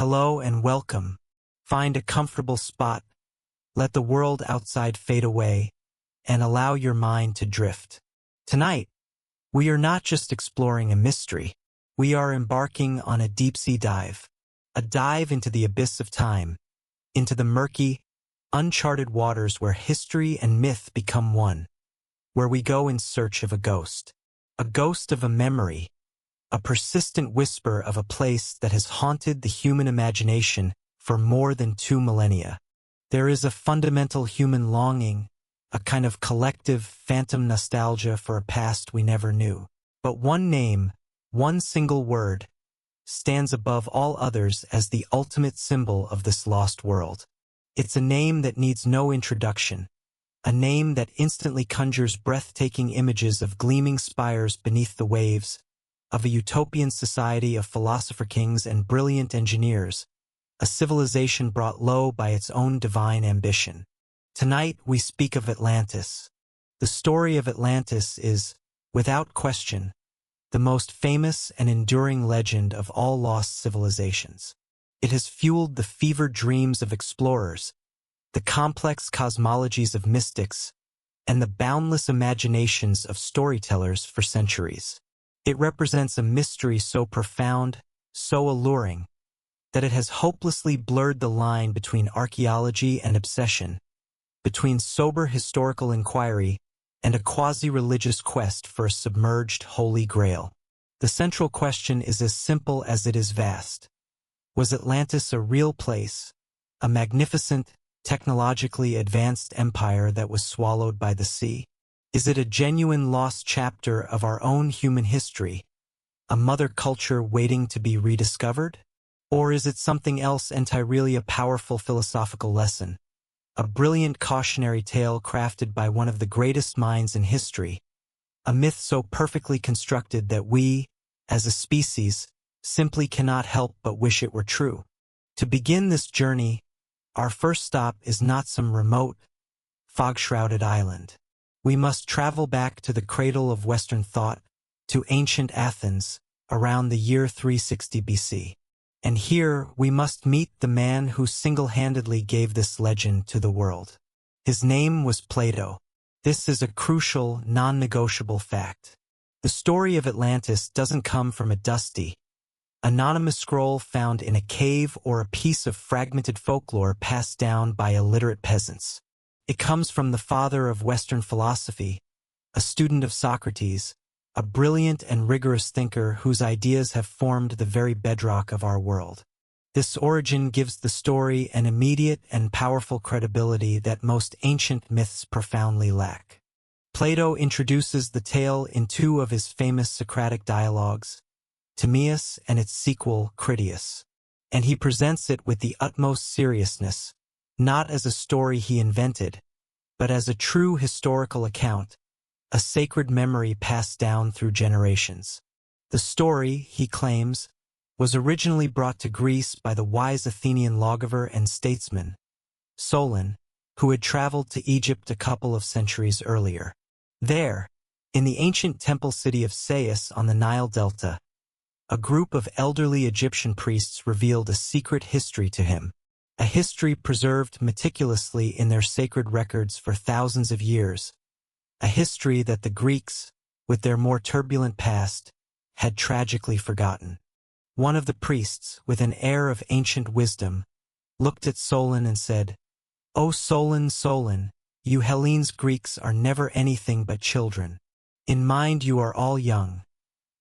Hello and welcome. Find a comfortable spot, let the world outside fade away, and allow your mind to drift. Tonight, we are not just exploring a mystery, we are embarking on a deep-sea dive. A dive into the abyss of time, into the murky, uncharted waters where history and myth become one, where we go in search of a ghost of a memory, a persistent whisper of a place that has haunted the human imagination for more than 2 millennia. There is a fundamental human longing, a kind of collective phantom nostalgia for a past we never knew. But one name, one single word, stands above all others as the ultimate symbol of this lost world. It's a name that needs no introduction, a name that instantly conjures breathtaking images of gleaming spires beneath the waves, of a utopian society of philosopher kings and brilliant engineers, a civilization brought low by its own divine ambition. Tonight we speak of Atlantis. The story of Atlantis is, without question, the most famous and enduring legend of all lost civilizations. It has fueled the fevered dreams of explorers, the complex cosmologies of mystics, and the boundless imaginations of storytellers for centuries. It represents a mystery so profound, so alluring, that it has hopelessly blurred the line between archaeology and obsession, between sober historical inquiry and a quasi-religious quest for a submerged holy grail. The central question is as simple as it is vast. Was Atlantis a real place, a magnificent, technologically advanced empire that was swallowed by the sea? Is it a genuine lost chapter of our own human history, a mother culture waiting to be rediscovered? Or is it something else entirely, a powerful philosophical lesson, a brilliant cautionary tale crafted by one of the greatest minds in history, a myth so perfectly constructed that we, as a species, simply cannot help but wish it were true? To begin this journey, our first stop is not some remote, fog-shrouded island. We must travel back to the cradle of Western thought, to ancient Athens, around the year 360 BC. And here we must meet the man who single-handedly gave this legend to the world. His name was Plato. This is a crucial, non-negotiable fact. The story of Atlantis doesn't come from a dusty, anonymous scroll found in a cave or a piece of fragmented folklore passed down by illiterate peasants. It comes from the father of Western philosophy, a student of Socrates, a brilliant and rigorous thinker whose ideas have formed the very bedrock of our world. This origin gives the story an immediate and powerful credibility that most ancient myths profoundly lack. Plato introduces the tale in 2 of his famous Socratic dialogues, Timaeus and its sequel, Critias, and he presents it with the utmost seriousness, not as a story he invented, but as a true historical account, a sacred memory passed down through generations. The story, he claims, was originally brought to Greece by the wise Athenian lawgiver and statesman, Solon, who had traveled to Egypt a couple of centuries earlier. There, in the ancient temple city of Sais on the Nile Delta, a group of elderly Egyptian priests revealed a secret history to him, a history preserved meticulously in their sacred records for thousands of years, a history that the Greeks, with their more turbulent past, had tragically forgotten. One of the priests, with an air of ancient wisdom, looked at Solon and said, "O Solon, Solon, you Hellenes Greeks are never anything but children. In mind you are all young.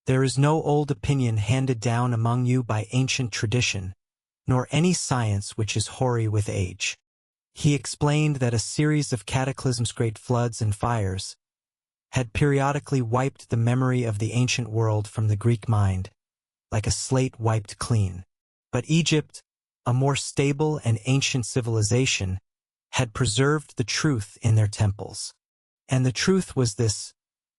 There is no old opinion handed down among you by ancient tradition, nor any science which is hoary with age." He explained that a series of cataclysms, great floods and fires, had periodically wiped the memory of the ancient world from the Greek mind, like a slate wiped clean. But Egypt, a more stable and ancient civilization, had preserved the truth in their temples. And the truth was this: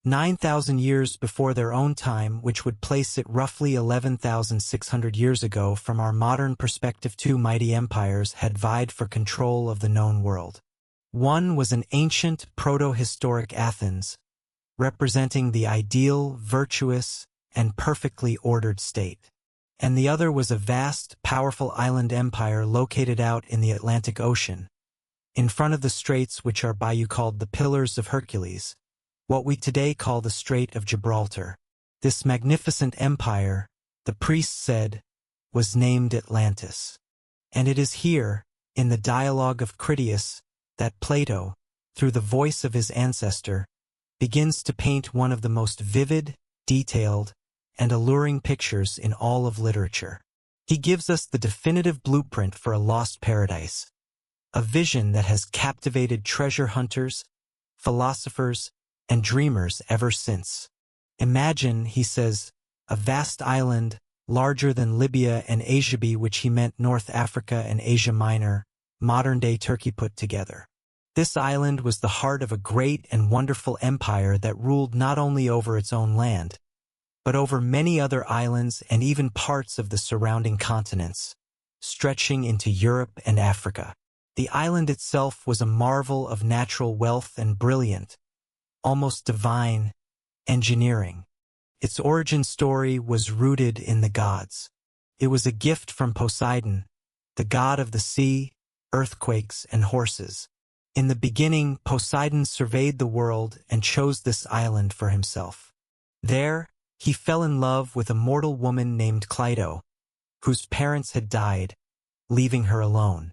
9,000 years before their own time, which would place it roughly 11,600 years ago from our modern perspective, 2 mighty empires had vied for control of the known world. One was an ancient proto-historic Athens, representing the ideal, virtuous, and perfectly ordered state. and the other was a vast, powerful island empire located out in the Atlantic Ocean, in front of the straits which are by you called the Pillars of Hercules, what we today call the Strait of Gibraltar. This magnificent empire, the priests said, was named Atlantis. And it is here, in the dialogue of Critias, that Plato, through the voice of his ancestor, begins to paint one of the most vivid, detailed, and alluring pictures in all of literature. He gives us the definitive blueprint for a lost paradise, a vision that has captivated treasure hunters, philosophers, and dreamers ever since. Imagine, he says, a vast island larger than Libya and Asia, which he meant North Africa and Asia Minor, modern-day Turkey put together. This island was the heart of a great and wonderful empire that ruled not only over its own land, but over many other islands and even parts of the surrounding continents, stretching into Europe and Africa. The island itself was a marvel of natural wealth and brilliant, almost divine, engineering. Its origin story was rooted in the gods. It was a gift from Poseidon, the god of the sea, earthquakes, and horses. In the beginning, Poseidon surveyed the world and chose this island for himself. There, he fell in love with a mortal woman named Cleito, whose parents had died, leaving her alone.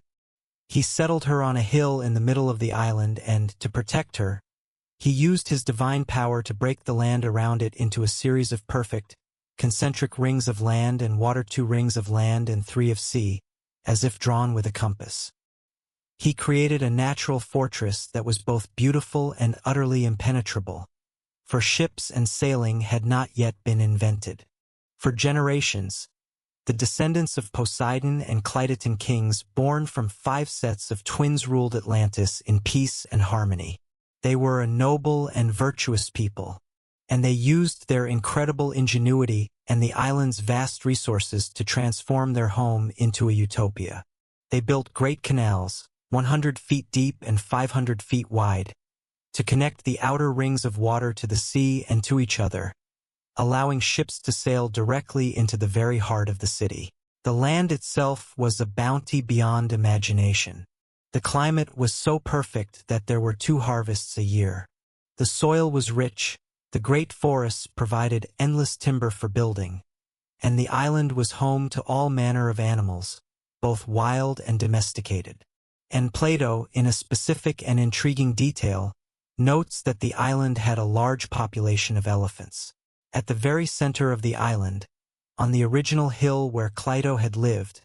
He settled her on a hill in the middle of the island and, to protect her, he used his divine power to break the land around it into a series of perfect, concentric rings of land and water, 2 rings of land and 3 of sea, as if drawn with a compass. He created a natural fortress that was both beautiful and utterly impenetrable, for ships and sailing had not yet been invented. For generations, the descendants of Poseidon and Cleitotan kings born from 5 sets of twins ruled Atlantis in peace and harmony. They were a noble and virtuous people, and they used their incredible ingenuity and the island's vast resources to transform their home into a utopia. They built great canals, 100 feet deep and 500 feet wide, to connect the outer rings of water to the sea and to each other, allowing ships to sail directly into the very heart of the city. The land itself was a bounty beyond imagination. The climate was so perfect that there were 2 harvests a year. The soil was rich, the great forests provided endless timber for building, and the island was home to all manner of animals, both wild and domesticated. And Plato, in a specific and intriguing detail, notes that the island had a large population of elephants. At the very center of the island, on the original hill where Cleito had lived,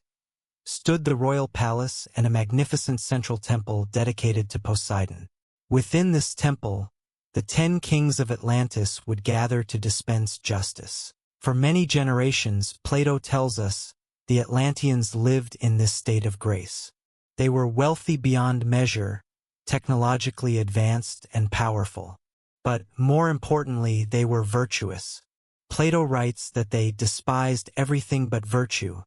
stood the royal palace and a magnificent central temple dedicated to Poseidon. Within this temple, the 10 kings of Atlantis would gather to dispense justice. For many generations, Plato tells us, the Atlanteans lived in this state of grace. They were wealthy beyond measure, technologically advanced and powerful. But, more importantly, they were virtuous. Plato writes that they despised everything but virtue,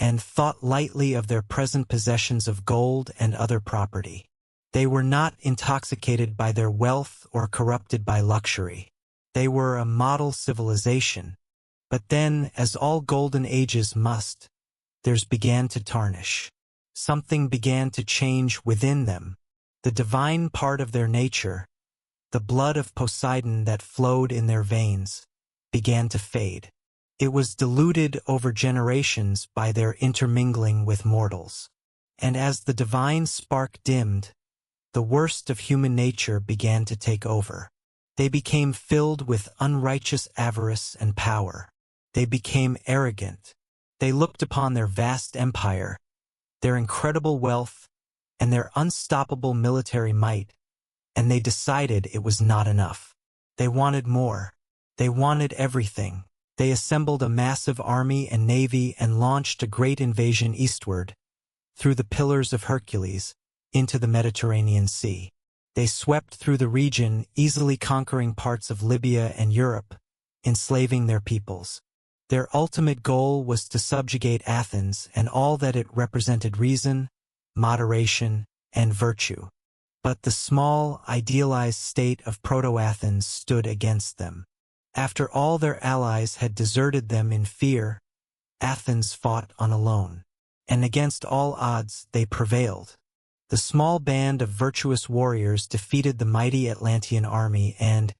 and thought lightly of their present possessions of gold and other property. They were not intoxicated by their wealth or corrupted by luxury. They were a model civilization. But then, as all golden ages must, theirs began to tarnish. Something began to change within them. The divine part of their nature, the blood of Poseidon that flowed in their veins, began to fade. It was diluted over generations by their intermingling with mortals. And as the divine spark dimmed, the worst of human nature began to take over. They became filled with unrighteous avarice and power. They became arrogant. They looked upon their vast empire, their incredible wealth, and their unstoppable military might, and they decided it was not enough. They wanted more. They wanted everything. They assembled a massive army and navy and launched a great invasion eastward, through the Pillars of Hercules, into the Mediterranean Sea. They swept through the region, easily conquering parts of Libya and Europe, enslaving their peoples. Their ultimate goal was to subjugate Athens and all that it represented: reason, moderation, and virtue. But the small, idealized state of Proto-Athens stood against them. After all their allies had deserted them in fear, Athens fought on alone. And against all odds, they prevailed. The small band of virtuous warriors defeated the mighty Atlantean army and,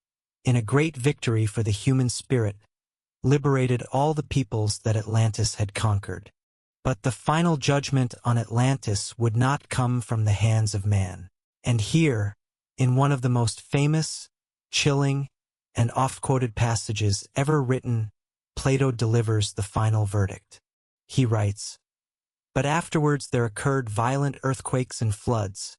in a great victory for the human spirit, liberated all the peoples that Atlantis had conquered. But the final judgment on Atlantis would not come from the hands of man. And here, in one of the most famous, chilling, and oft-quoted passages ever written, Plato delivers the final verdict. He writes, "But afterwards there occurred violent earthquakes and floods,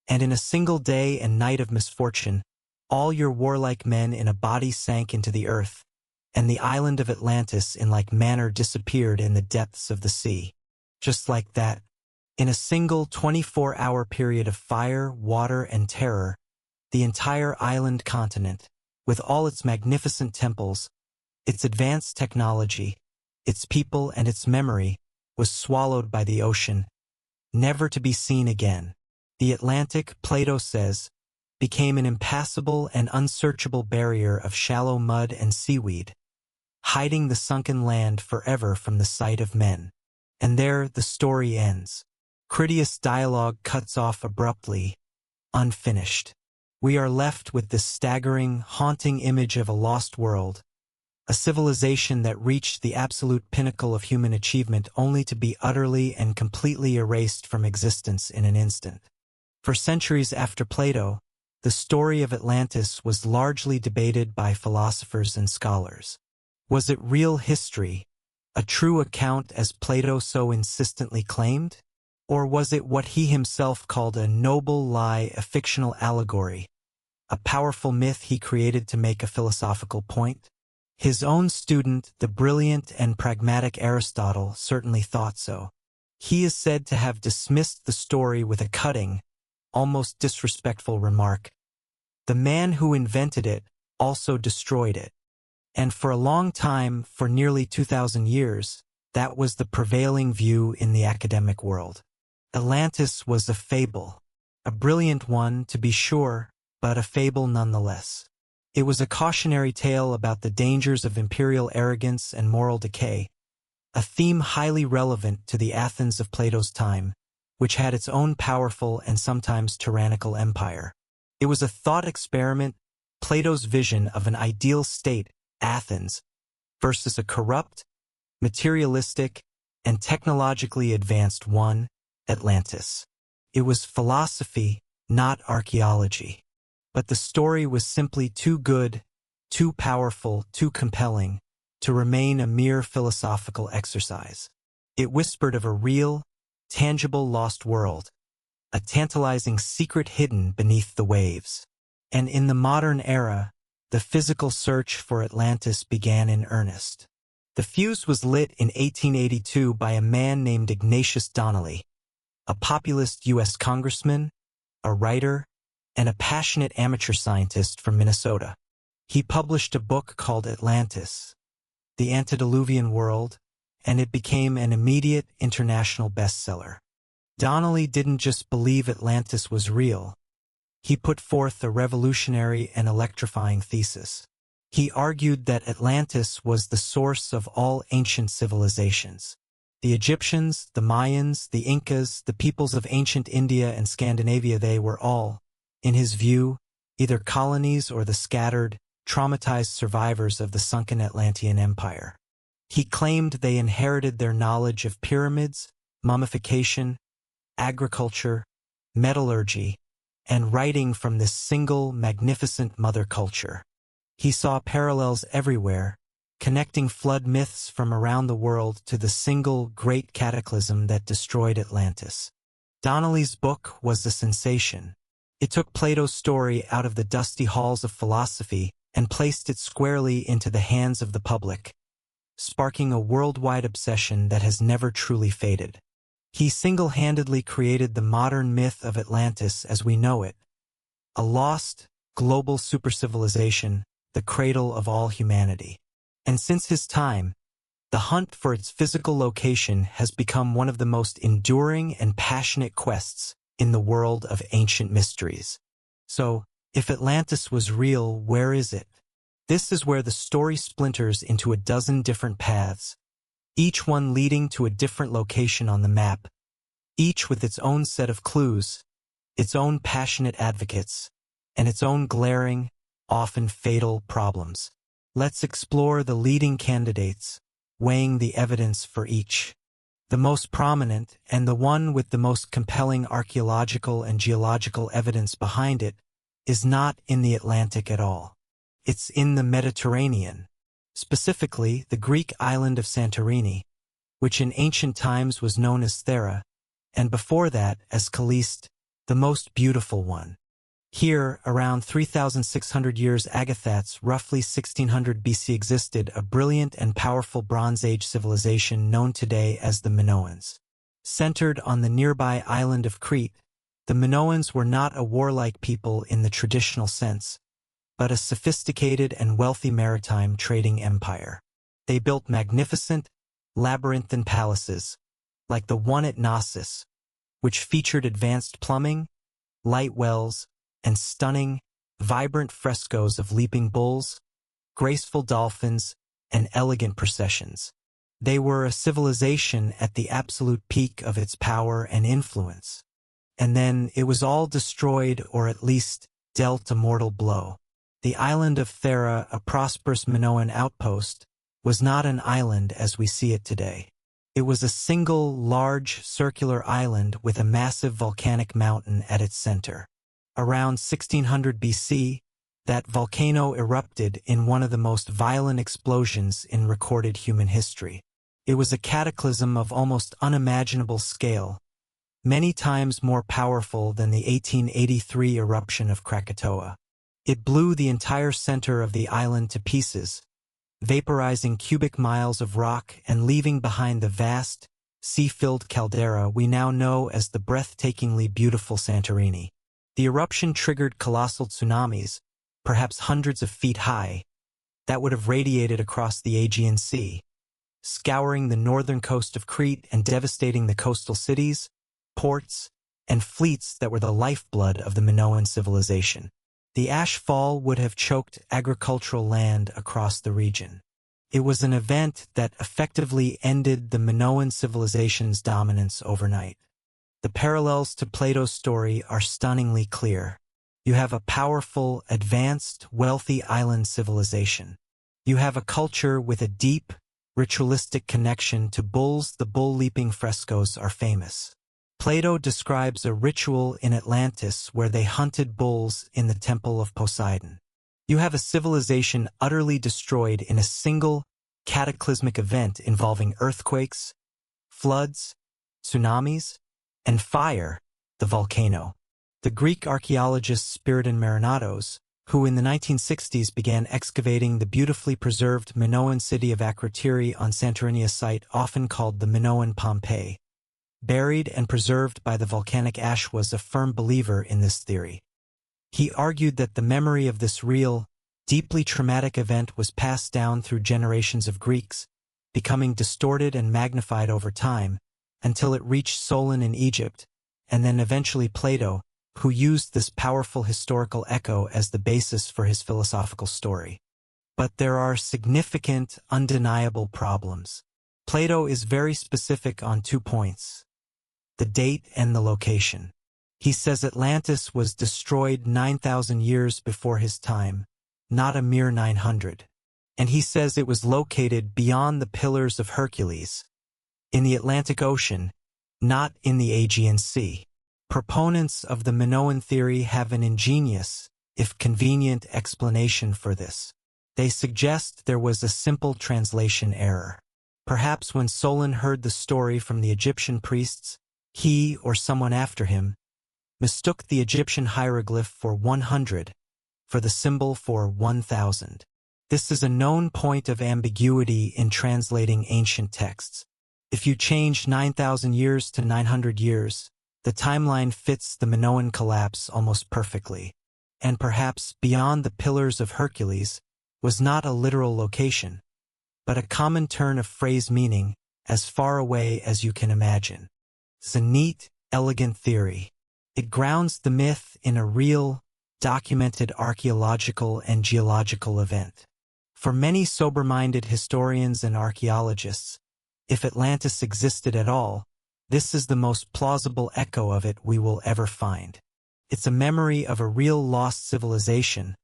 and in a single day and night of misfortune, all your warlike men in a body sank into the earth, and the island of Atlantis in like manner disappeared in the depths of the sea." Just like that, in a single 24-hour period of fire, water, and terror, the entire island continent, with all its magnificent temples, its advanced technology, its people, and its memory, was swallowed by the ocean, never to be seen again. The Atlantic, Plato says, became an impassable and unsearchable barrier of shallow mud and seaweed, hiding the sunken land forever from the sight of men. And there the story ends. Critias' dialogue cuts off abruptly, unfinished. We are left with this staggering, haunting image of a lost world, a civilization that reached the absolute pinnacle of human achievement only to be utterly and completely erased from existence in an instant. For centuries after Plato, the story of Atlantis was largely debated by philosophers and scholars. Was it real history, a true account as Plato so insistently claimed? Or was it what he himself called a noble lie, a fictional allegory, a powerful myth he created to make a philosophical point? His own student, the brilliant and pragmatic Aristotle, certainly thought so. He is said to have dismissed the story with a cutting, almost disrespectful remark. The man who invented it also destroyed it. And for a long time, for nearly 2,000 years, that was the prevailing view in the academic world. Atlantis was a fable, a brilliant one to be sure, but a fable nonetheless. It was a cautionary tale about the dangers of imperial arrogance and moral decay, a theme highly relevant to the Athens of Plato's time, which had its own powerful and sometimes tyrannical empire. It was a thought experiment, Plato's vision of an ideal state, Athens, versus a corrupt, materialistic, and technologically advanced one, Atlantis. It was philosophy, not archaeology. But the story was simply too good, too powerful, too compelling, to remain a mere philosophical exercise. It whispered of a real, tangible lost world, a tantalizing secret hidden beneath the waves. And in the modern era, the physical search for Atlantis began in earnest. The fuse was lit in 1882 by a man named Ignatius Donnelly, a populist U.S. congressman, a writer, and a passionate amateur scientist from Minnesota. He published a book called Atlantis, The Antediluvian World, and it became an immediate international bestseller. Donnelly didn't just believe Atlantis was real. He put forth a revolutionary and electrifying thesis. He argued that Atlantis was the source of all ancient civilizations. The Egyptians, the Mayans, the Incas, the peoples of ancient India and Scandinavia, they were all, in his view, either colonies or the scattered, traumatized survivors of the sunken Atlantean Empire. He claimed they inherited their knowledge of pyramids, mummification, agriculture, metallurgy, and writing from this single, magnificent mother culture. He saw parallels everywhere, connecting flood myths from around the world to the single great cataclysm that destroyed Atlantis. Donnelly's book was a sensation. It took Plato's story out of the dusty halls of philosophy and placed it squarely into the hands of the public, sparking a worldwide obsession that has never truly faded. He single-handedly created the modern myth of Atlantis as we know it, a lost, global supercivilization, the cradle of all humanity. And since his time, the hunt for its physical location has become one of the most enduring and passionate quests in the world of ancient mysteries. So, if Atlantis was real, where is it? This is where the story splinters into a dozen different paths, each one leading to a different location on the map, each with its own set of clues, its own passionate advocates, and its own glaring, often fatal problems. Let's explore the leading candidates, weighing the evidence for each. The most prominent, and the one with the most compelling archaeological and geological evidence behind it, is not in the Atlantic at all. It's in the Mediterranean, specifically the Greek island of Santorini, which in ancient times was known as Thera, and before that as Caliste, the most beautiful one. Here, around 3,600 years Agathats, roughly 1600 BC, existed a brilliant and powerful Bronze Age civilization known today as the Minoans. Centered on the nearby island of Crete, the Minoans were not a warlike people in the traditional sense, but a sophisticated and wealthy maritime trading empire. They built magnificent, labyrinthine palaces, like the one at Knossos, which featured advanced plumbing, light wells, and stunning, vibrant frescoes of leaping bulls, graceful dolphins, and elegant processions. They were a civilization at the absolute peak of its power and influence. And then it was all destroyed, or at least dealt a mortal blow. The island of Thera, a prosperous Minoan outpost, was not an island as we see it today. It was a single, large, circular island with a massive volcanic mountain at its center. Around 1600 BC, that volcano erupted in one of the most violent explosions in recorded human history. It was a cataclysm of almost unimaginable scale, many times more powerful than the 1883 eruption of Krakatoa. It blew the entire center of the island to pieces, vaporizing cubic miles of rock and leaving behind the vast, sea-filled caldera we now know as the breathtakingly beautiful Santorini. The eruption triggered colossal tsunamis, perhaps hundreds of feet high, that would have radiated across the Aegean Sea, scouring the northern coast of Crete and devastating the coastal cities, ports, and fleets that were the lifeblood of the Minoan civilization. The ash fall would have choked agricultural land across the region. It was an event that effectively ended the Minoan civilization's dominance overnight. The parallels to Plato's story are stunningly clear. You have a powerful, advanced, wealthy island civilization. You have a culture with a deep, ritualistic connection to bulls. The bull-leaping frescoes are famous. Plato describes a ritual in Atlantis where they hunted bulls in the temple of Poseidon. You have a civilization utterly destroyed in a single, cataclysmic event involving earthquakes, floods, tsunamis, and fire, the volcano. The Greek archaeologist Spiridion Marinatos, who in the 1960s began excavating the beautifully preserved Minoan city of Akrotiri on Santorini's site often called the Minoan Pompeii, buried and preserved by the volcanic ash, was a firm believer in this theory. He argued that the memory of this real, deeply traumatic event was passed down through generations of Greeks, becoming distorted and magnified over time, until it reached Solon in Egypt, and then eventually Plato, who used this powerful historical echo as the basis for his philosophical story. But there are significant, undeniable problems. Plato is very specific on 2 points: the date and the location. He says Atlantis was destroyed 9,000 years before his time, not a mere 900. And he says it was located beyond the Pillars of Hercules, in the Atlantic Ocean, not in the Aegean Sea. Proponents of the Minoan theory have an ingenious, if convenient, explanation for this. They suggest there was a simple translation error. Perhaps when Solon heard the story from the Egyptian priests, he, or someone after him, mistook the Egyptian hieroglyph for 100 for the symbol for 1,000. This is a known point of ambiguity in translating ancient texts. If you change 9,000 years to 900 years, the timeline fits the Minoan collapse almost perfectly. And perhaps beyond the Pillars of Hercules was not a literal location, but a common turn of phrase meaning, as far away as you can imagine. It's a neat, elegant theory. It grounds the myth in a real, documented archaeological and geological event. For many sober-minded historians and archaeologists, If Atlantis existed at all, this is the most plausible echo of it we will ever find. It's a memory of a real lost civilization,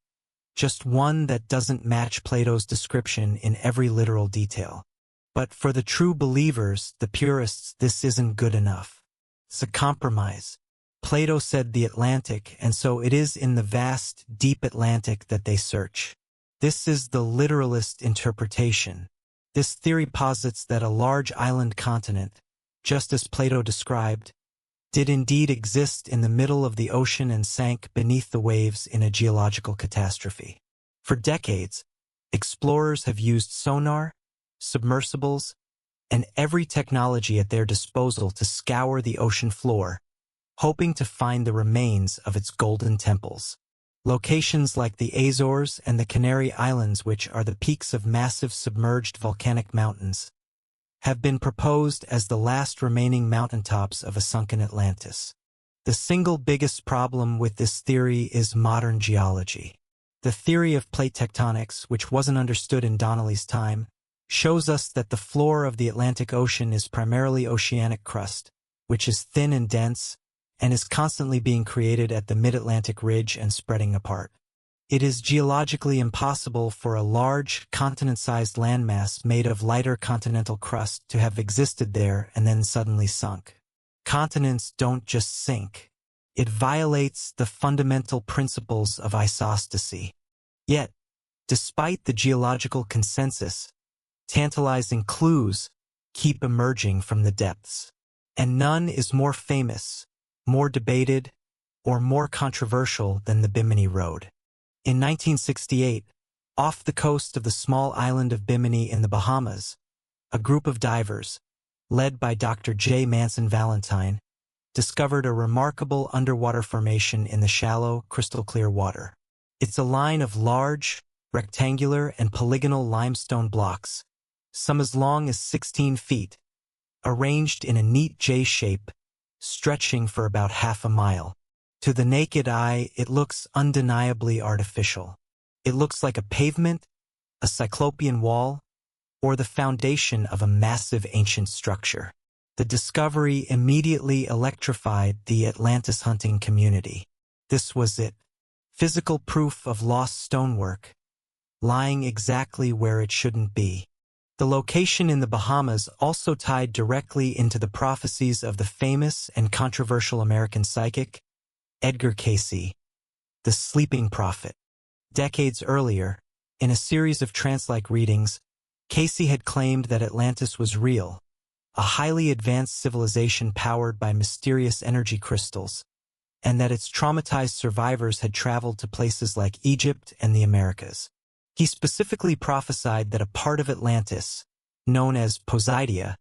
just one that doesn't match Plato's description in every literal detail. But for the true believers, the purists, this isn't good enough. It's a compromise. Plato said the Atlantic, and so it is in the vast, deep Atlantic that they search. This is the literalist interpretation. This theory posits that a large island continent, just as Plato described, did indeed exist in the middle of the ocean and sank beneath the waves in a geological catastrophe. For decades, explorers have used sonar, submersibles, and every technology at their disposal to scour the ocean floor, hoping to find the remains of its golden temples. Locations like the Azores and the Canary Islands, which are the peaks of massive submerged volcanic mountains, have been proposed as the last remaining mountaintops of a sunken Atlantis. The single biggest problem with this theory is modern geology. The theory of plate tectonics, which wasn't understood in Donnelly's time, shows us that the floor of the Atlantic Ocean is primarily oceanic crust, which is thin and dense, and is constantly being created at the mid-Atlantic ridge and spreading apart. It is geologically impossible for a large, continent-sized landmass made of lighter continental crust to have existed there and then suddenly sunk. Continents don't just sink. It violates the fundamental principles of isostasy. Yet, despite the geological consensus, tantalizing clues keep emerging from the depths. And none is more famous, more debated, or more controversial than the Bimini Road. In 1968, off the coast of the small island of Bimini in the Bahamas, a group of divers, led by Dr. J. Manson Valentine, discovered a remarkable underwater formation in the shallow, crystal-clear water. It's a line of large, rectangular, and polygonal limestone blocks, some as long as 16 feet, arranged in a neat J shape, stretching for about half a mile. To the naked eye, it looks undeniably artificial. It looks like a pavement, a cyclopean wall, or the foundation of a massive ancient structure. The discovery immediately electrified the Atlantis hunting community. This was it. Physical proof of lost stonework, lying exactly where it shouldn't be. The location in the Bahamas also tied directly into the prophecies of the famous and controversial American psychic, Edgar Cayce, the sleeping prophet. Decades earlier, in a series of trance-like readings, Cayce had claimed that Atlantis was real, a highly advanced civilization powered by mysterious energy crystals, and that its traumatized survivors had traveled to places like Egypt and the Americas. He specifically prophesied that a part of Atlantis, known as Poseidia,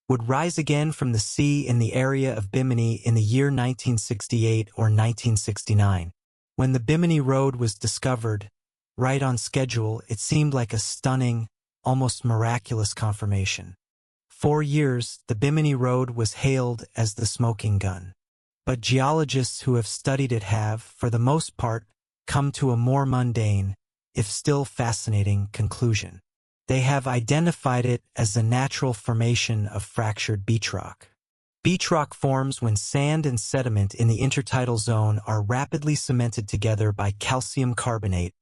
would rise again from the sea in the area of Bimini in the year 1968 or 1969. When the Bimini Road was discovered, right on schedule, it seemed like a stunning, almost miraculous confirmation. For years, the Bimini Road was hailed as the smoking gun. But geologists who have studied it have, for the most part, come to a more mundane, if still fascinating, conclusion. They have identified it as the natural formation of fractured beach rock. Beach rock forms when sand and sediment in the intertidal zone are rapidly cemented together by calcium carbonate,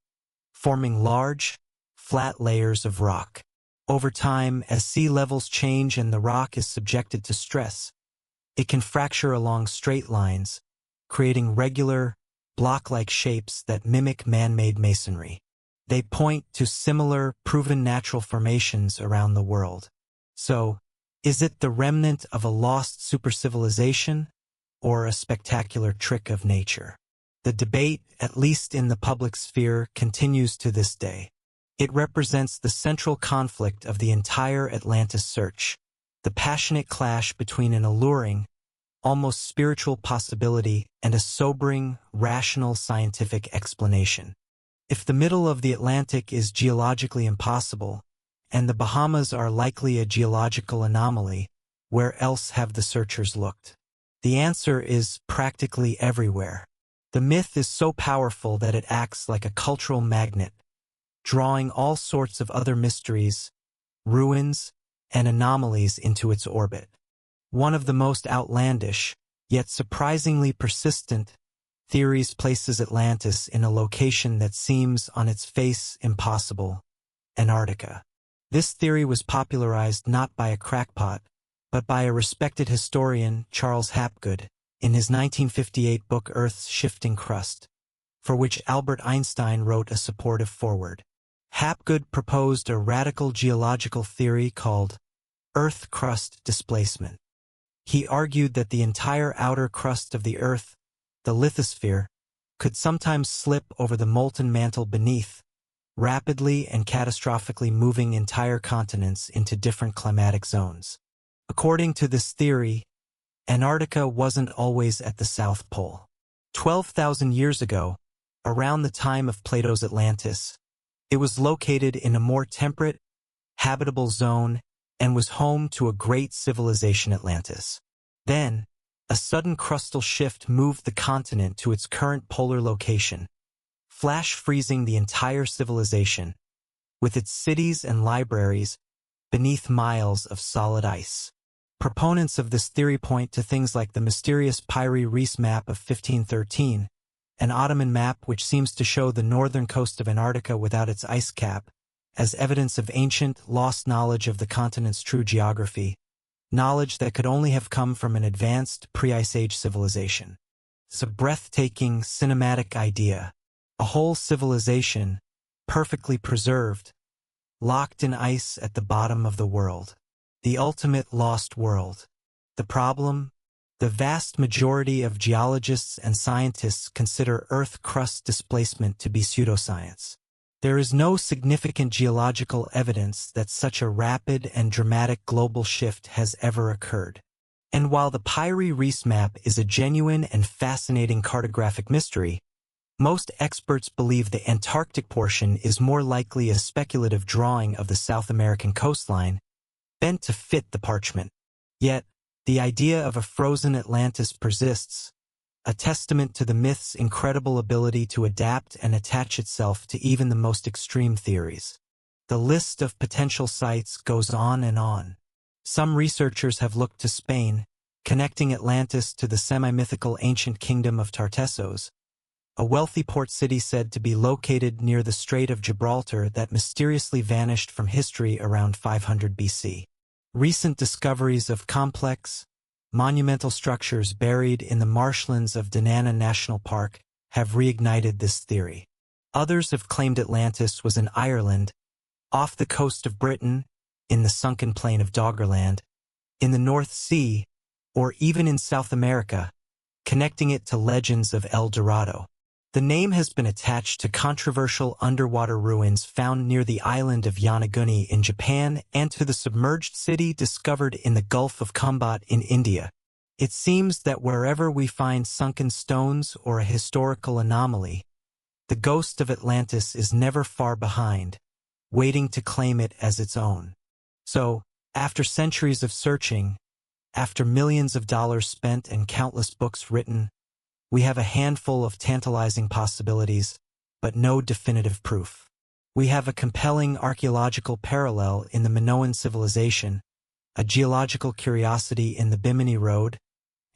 forming large, flat layers of rock. Over time, as sea levels change and the rock is subjected to stress, it can fracture along straight lines, creating regular, block-like shapes that mimic man-made masonry. They point to similar, proven natural formations around the world. So, is it the remnant of a lost supercivilization, or a spectacular trick of nature? The debate, at least in the public sphere, continues to this day. It represents the central conflict of the entire Atlantis search, the passionate clash between an alluring, almost spiritual possibility and a sobering, rational scientific explanation. If the middle of the Atlantic is geologically impossible, and the Bahamas are likely a geological anomaly, where else have the searchers looked? The answer is practically everywhere. The myth is so powerful that it acts like a cultural magnet, drawing all sorts of other mysteries, ruins, and anomalies into its orbit. One of the most outlandish, yet surprisingly persistent, theories places Atlantis in a location that seems on its face impossible: Antarctica. This theory was popularized not by a crackpot, but by a respected historian, Charles Hapgood, in his 1958 book Earth's Shifting Crust, for which Albert Einstein wrote a supportive foreword. Hapgood proposed a radical geological theory called Earth crust displacement. He argued that the entire outer crust of the Earth, the lithosphere, could sometimes slip over the molten mantle beneath, rapidly and catastrophically moving entire continents into different climatic zones. According to this theory, Antarctica wasn't always at the South Pole. 12,000 years ago, around the time of Plato's Atlantis, it was located in a more temperate, habitable zone and was home to a great civilization, Atlantis. Then, a sudden crustal shift moved the continent to its current polar location, flash freezing the entire civilization, with its cities and libraries beneath miles of solid ice. Proponents of this theory point to things like the mysterious Piri-Reis map of 1513, an Ottoman map which seems to show the northern coast of Antarctica without its ice cap, as evidence of ancient, lost knowledge of the continent's true geography, knowledge that could only have come from an advanced pre-Ice Age civilization. It's a breathtaking, cinematic idea. A whole civilization, perfectly preserved, locked in ice at the bottom of the world. The ultimate lost world. The problem? The vast majority of geologists and scientists consider Earth crust displacement to be pseudoscience. There is no significant geological evidence that such a rapid and dramatic global shift has ever occurred. And while the Piri-Reis map is a genuine and fascinating cartographic mystery, most experts believe the Antarctic portion is more likely a speculative drawing of the South American coastline, bent to fit the parchment. Yet, the idea of a frozen Atlantis persists, a testament to the myth's incredible ability to adapt and attach itself to even the most extreme theories. The list of potential sites goes on and on. Some researchers have looked to Spain, connecting Atlantis to the semi-mythical ancient kingdom of Tartessos, a wealthy port city said to be located near the Strait of Gibraltar that mysteriously vanished from history around 500 BC. Recent discoveries of complex, monumental structures buried in the marshlands of Dinana National Park have reignited this theory. Others have claimed Atlantis was in Ireland, off the coast of Britain, in the sunken plain of Doggerland, in the North Sea, or even in South America, connecting it to legends of El Dorado. The name has been attached to controversial underwater ruins found near the island of Yonaguni in Japan and to the submerged city discovered in the Gulf of Khumbat in India. It seems that wherever we find sunken stones or a historical anomaly, the ghost of Atlantis is never far behind, waiting to claim it as its own. So, after centuries of searching, after millions of dollars spent and countless books written, we have a handful of tantalizing possibilities, but no definitive proof. We have a compelling archaeological parallel in the Minoan civilization, a geological curiosity in the Bimini Road,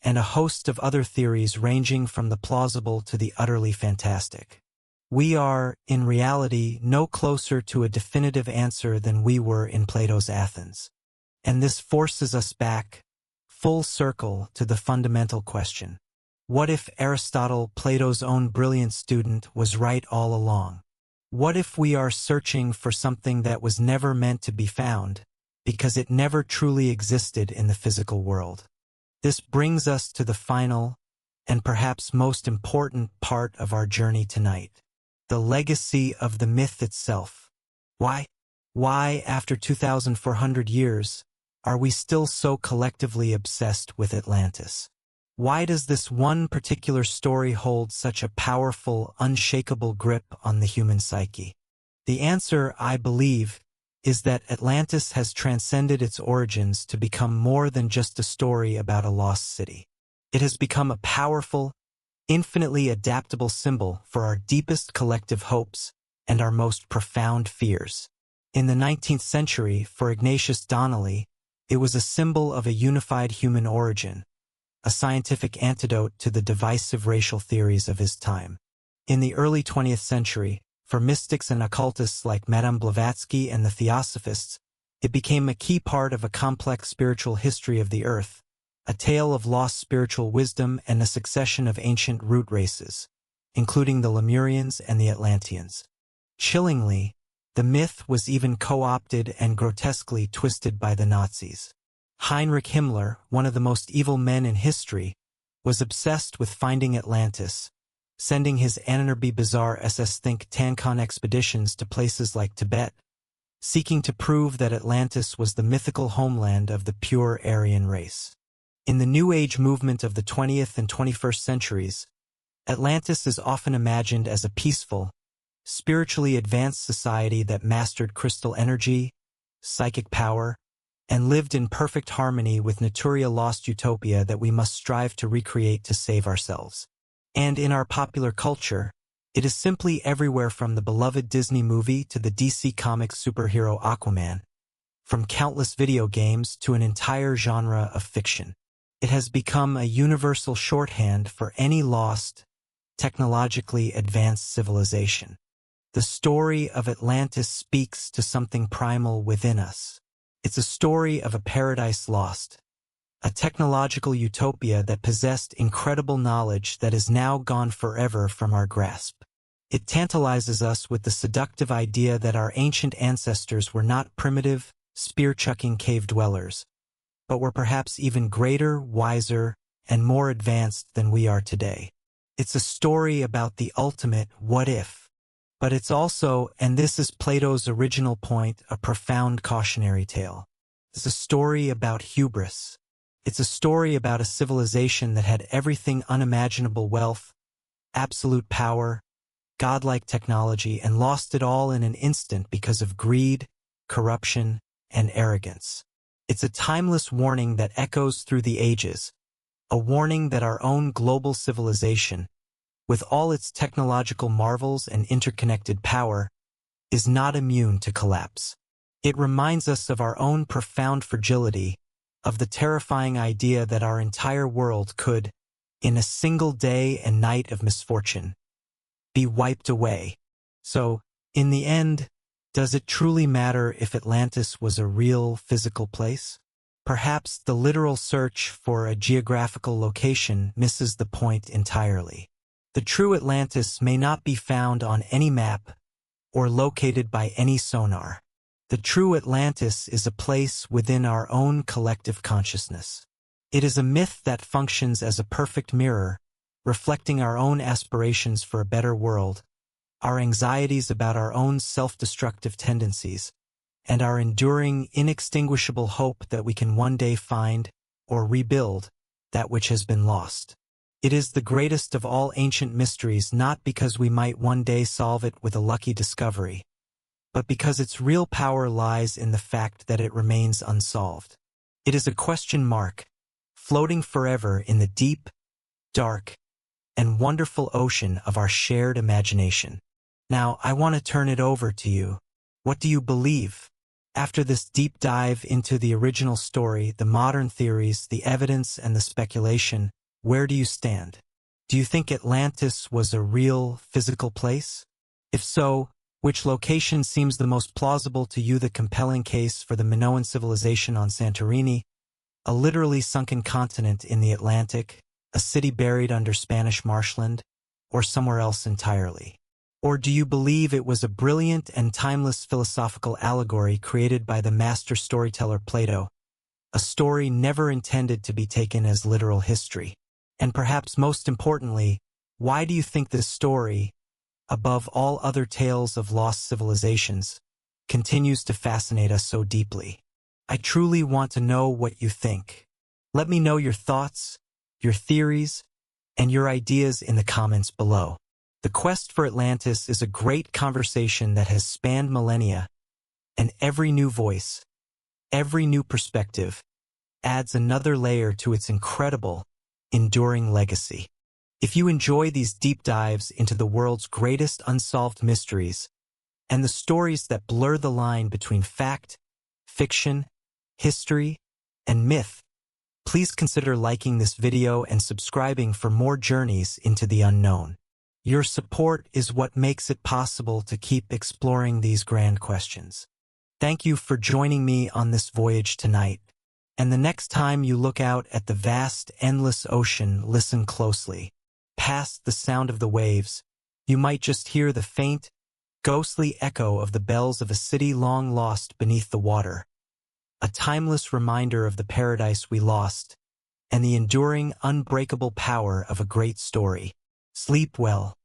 and a host of other theories ranging from the plausible to the utterly fantastic. We are, in reality, no closer to a definitive answer than we were in Plato's Athens. And this forces us back, full circle, to the fundamental question. What if Aristotle, Plato's own brilliant student, was right all along? What if we are searching for something that was never meant to be found, because it never truly existed in the physical world? This brings us to the final, and perhaps most important part of our journey tonight: the legacy of the myth itself. Why, after 2,400 years, are we still so collectively obsessed with Atlantis? Why does this one particular story hold such a powerful, unshakable grip on the human psyche? The answer, I believe, is that Atlantis has transcended its origins to become more than just a story about a lost city. It has become a powerful, infinitely adaptable symbol for our deepest collective hopes and our most profound fears. In the 19th century, for Ignatius Donnelly, it was a symbol of a unified human origin, a scientific antidote to the divisive racial theories of his time. In the early 20th century, for mystics and occultists like Madame Blavatsky and the Theosophists, it became a key part of a complex spiritual history of the earth, a tale of lost spiritual wisdom and a succession of ancient root races, including the Lemurians and the Atlanteans. Chillingly, the myth was even co-opted and grotesquely twisted by the Nazis. Heinrich Himmler, one of the most evil men in history, was obsessed with finding Atlantis, sending his Annerby bizarre SS Think Tankon expeditions to places like Tibet, seeking to prove that Atlantis was the mythical homeland of the pure Aryan race. In the New Age movement of the 20th and 21st centuries, Atlantis is often imagined as a peaceful, spiritually advanced society that mastered crystal energy, psychic power, and lived in perfect harmony with Naturia lost utopia that we must strive to recreate to save ourselves. And in our popular culture, it is simply everywhere from the beloved Disney movie to the DC Comics superhero Aquaman, from countless video games to an entire genre of fiction. It has become a universal shorthand for any lost, technologically advanced civilization. The story of Atlantis speaks to something primal within us. It's a story of a paradise lost, a technological utopia that possessed incredible knowledge that is now gone forever from our grasp. It tantalizes us with the seductive idea that our ancient ancestors were not primitive, spear-chucking cave dwellers, but were perhaps even greater, wiser, and more advanced than we are today. It's a story about the ultimate what if. But it's also, and this is Plato's original point, a profound cautionary tale. It's a story about hubris. It's a story about a civilization that had everything unimaginable wealth, absolute power, godlike technology, and lost it all in an instant because of greed, corruption, and arrogance. It's a timeless warning that echoes through the ages, a warning that our own global civilization, with all its technological marvels and interconnected power, is not immune to collapse. It reminds us of our own profound fragility, of the terrifying idea that our entire world could, in a single day and night of misfortune, be wiped away. So, in the end, does it truly matter if Atlantis was a real physical place? Perhaps the literal search for a geographical location misses the point entirely. The true Atlantis may not be found on any map or located by any sonar. The true Atlantis is a place within our own collective consciousness. It is a myth that functions as a perfect mirror, reflecting our own aspirations for a better world, our anxieties about our own self-destructive tendencies, and our enduring, inextinguishable hope that we can one day find or rebuild that which has been lost. It is the greatest of all ancient mysteries not because we might one day solve it with a lucky discovery, but because its real power lies in the fact that it remains unsolved. It is a question mark, floating forever in the deep, dark, and wonderful ocean of our shared imagination. Now, I want to turn it over to you. What do you believe? After this deep dive into the original story, the modern theories, the evidence, and the speculation, where do you stand? Do you think Atlantis was a real, physical place? If so, which location seems the most plausible to you? The compelling case for the Minoan civilization on Santorini, a literally sunken continent in the Atlantic, a city buried under Spanish marshland, or somewhere else entirely? Or do you believe it was a brilliant and timeless philosophical allegory created by the master storyteller Plato, a story never intended to be taken as literal history? And perhaps most importantly, why do you think this story, above all other tales of lost civilizations, continues to fascinate us so deeply? I truly want to know what you think. Let me know your thoughts, your theories, and your ideas in the comments below. The quest for Atlantis is a great conversation that has spanned millennia, and every new voice, every new perspective, adds another layer to its incredible, enduring legacy. If you enjoy these deep dives into the world's greatest unsolved mysteries, and the stories that blur the line between fact, fiction, history, and myth. Please consider liking this video and subscribing for more journeys into the unknown. Your support is what makes it possible to keep exploring these grand questions. Thank you for joining me on this voyage tonight. And the next time you look out at the vast, endless ocean, listen closely. Past the sound of the waves, you might just hear the faint, ghostly echo of the bells of a city long lost beneath the water. A timeless reminder of the paradise we lost, and the enduring, unbreakable power of a great story. Sleep well,